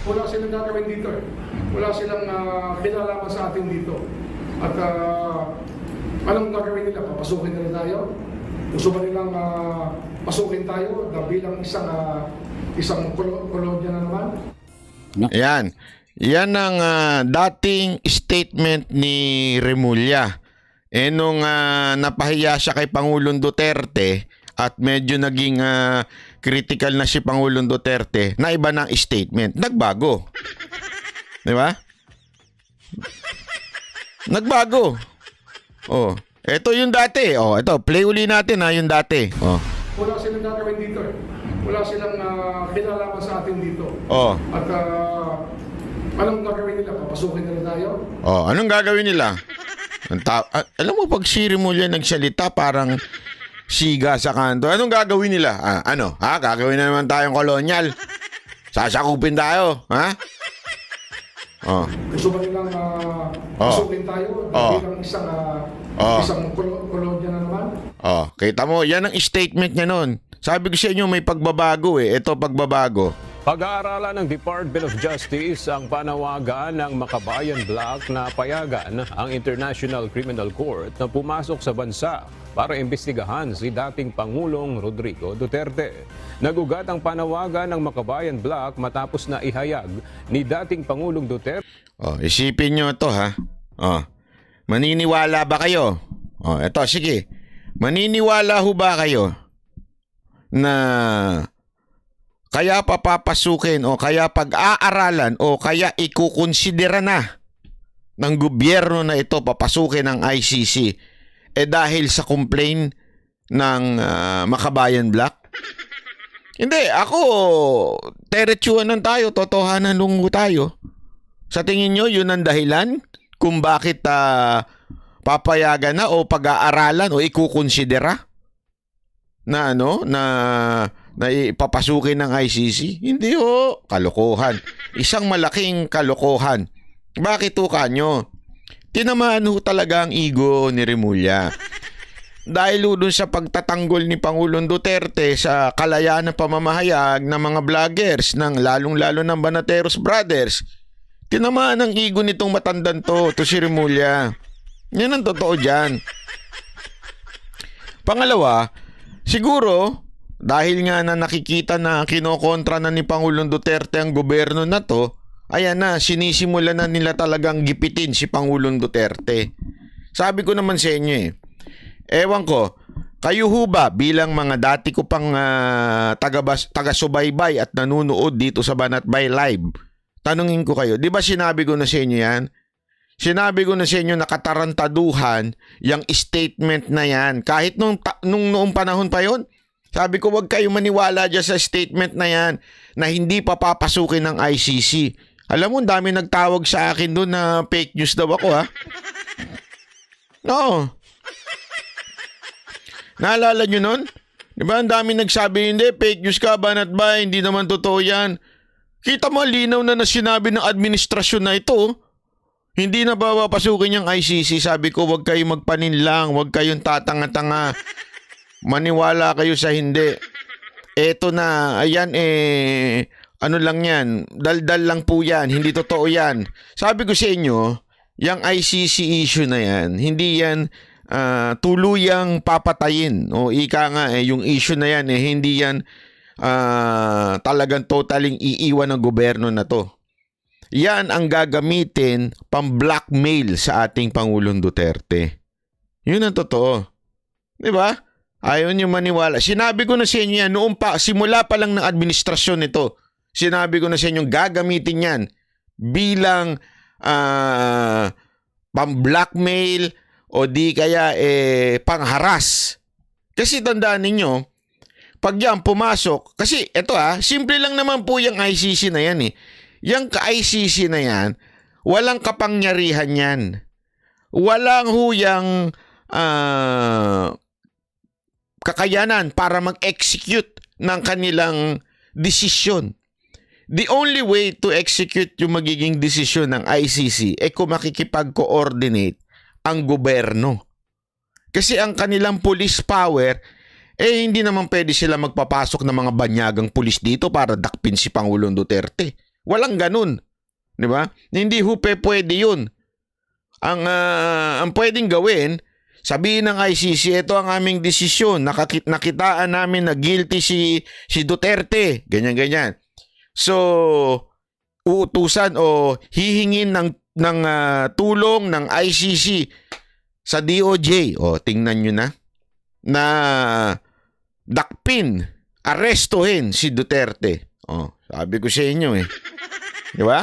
Wala silang gagawin dito eh. Wala silang kinalaman sa atin dito. At anong gagawin nila? Papasukin nila tayo? Gusto ba nilang pasukin tayo na bilang isang kolonya na naman? Yan. Yan ang dating statement ni Remulla. Nung napahiya siya kay Pangulong Duterte at medyo naging critical na si Pangulong Duterte, na iba ng statement. Nagbago. Di ba? Nagbago. Oh, ito yung dati. Oh, ito, play uli natin yung dati. Oh. Wala silang gagawin dito eh. Wala silang kinalaman sa atin dito. Oh. At anong gagawin nila? Papasukin nila tayo? Oh, anong gagawin nila? Alam mo, pag si Remulla nagsalita, parang siga sa kanto. Anong gagawin nila? Gagawin na naman tayong kolonyal. Sasakupin tayo, ha? Oh. Gusto ba nilang pasukin tayo bilang isang kolonya na naman? Oh, kita mo, yan ang statement niya noon. Sabi ko sa inyo, may pagbabago eh. Ito, pagbabago. Pag-aaralan ng Department of Justice ang panawagan ng Makabayan Bloc na payagan ang International Criminal Court na pumasok sa bansa para imbestigahan si dating Pangulong Rodrigo Duterte. Nagugat ang panawagan ng Makabayan Bloc matapos na ihayag ni dating Pangulong Duterte. Oh, isipin nyo ito, ha? Oh, maniniwala ba kayo? Oh, ito, sige. Maniniwala ho ba kayo na kaya papapasukin o kaya pag-aaralan o kaya ikukonsidera na ng gobyerno na ito papasukin ng ICC dahil sa complaint ng Makabayan Bloc? Hindi, ako teretsuanan tayo, totohanan lungo tayo. Sa tingin nyo, yun ang dahilan kung bakit papayagan na o pag-aaralan o ikukonsidera na na ipapasukin ng ICC? Hindi ho, kalokohan. Isang malaking kalokohan. Bakit ho kanyo? Tinamaan ho talaga ang ego ni Remulla. Dahil ho dun sa pagtatanggol ni Pangulong Duterte sa kalayaan ng pamamahayag ng mga vloggers, ng lalong-lalo ng Banateros Brothers, tinamaan ang ego nitong matandang to si Remulla. Yan ang totoo dyan. Pangalawa, siguro, dahil nga na nakikita na kinokontra na ni Pangulong Duterte ang gobyerno na to, ayan na, sinisimula na nila talagang gipitin si Pangulong Duterte. Sabi ko naman sa inyo ewan ko, kayo ho ba bilang mga dati ko pang taga-subaybay at nanunood dito sa Banatbay Live, tanungin ko kayo, di ba sinabi ko na sa inyo yan? Sinabi ko na sa inyo nakatarantaduhan yung statement na yan. Kahit nung noong panahon pa yon, sabi ko wag kayo maniwala dyan sa statement na yan na hindi papapasukin ng ICC. Alam mo, dami nagtawag sa akin doon na fake news daw ako, ha? No. Naalala nyo nun? Diba ang dami nagsabi, hindi, fake news ka, banat ba? Hindi naman totoo yan. Kita mo, linaw na sinabi ng administrasyon na ito. Hindi na ba papasukin yung ICC? Sabi ko, wag kayong magpaninlang, wag kayong tatanga-tanga. Maniwala kayo sa hindi. Eto na, ayan ano lang yan, daldal lang po yan, hindi totoo yan. Sabi ko sa inyo, yung ICC issue na yan, hindi yan tuluyang papatayin. O ika nga, yung issue na yan, hindi yan talagang totaling iiwan ng gobyerno na to. Yan ang gagamitin pang-blackmail sa ating Pangulong Duterte. Yun ang totoo. Di ba? Ayaw niyo maniwala. Sinabi ko na sa inyo yan, noong simula pa lang ng administrasyon nito, sinabi ko na sa inyo, gagamitin yan bilang pang-blackmail o di kaya pang-haras. Kasi tandaan ninyo, pag yan pumasok, kasi ito simple lang naman po yung ICC na yan Yung ka-ICC na yan, walang kapangyarihan yan. Walang huyang kakayanan para mag-execute ng kanilang desisyon. The only way to execute yung magiging desisyon ng ICC kung makikipag-coordinate ang gobyerno. Kasi ang kanilang police power, hindi naman pwede sila magpapasok ng mga banyagang pulis dito para dakpin si Pangulong Duterte. Walang ganun. Di ba? Hindi pwede yun. Ang pwedeng gawin, sabihin ng ICC, ito ang aming desisyon. Nakitaan namin na guilty si Duterte. Ganyan-ganyan. So, uutusan o hihingin ng tulong ng ICC sa DOJ. O, tingnan nyo na dakpin, arestuhin si Duterte. O, sabi ko sa inyo eh. Di ba?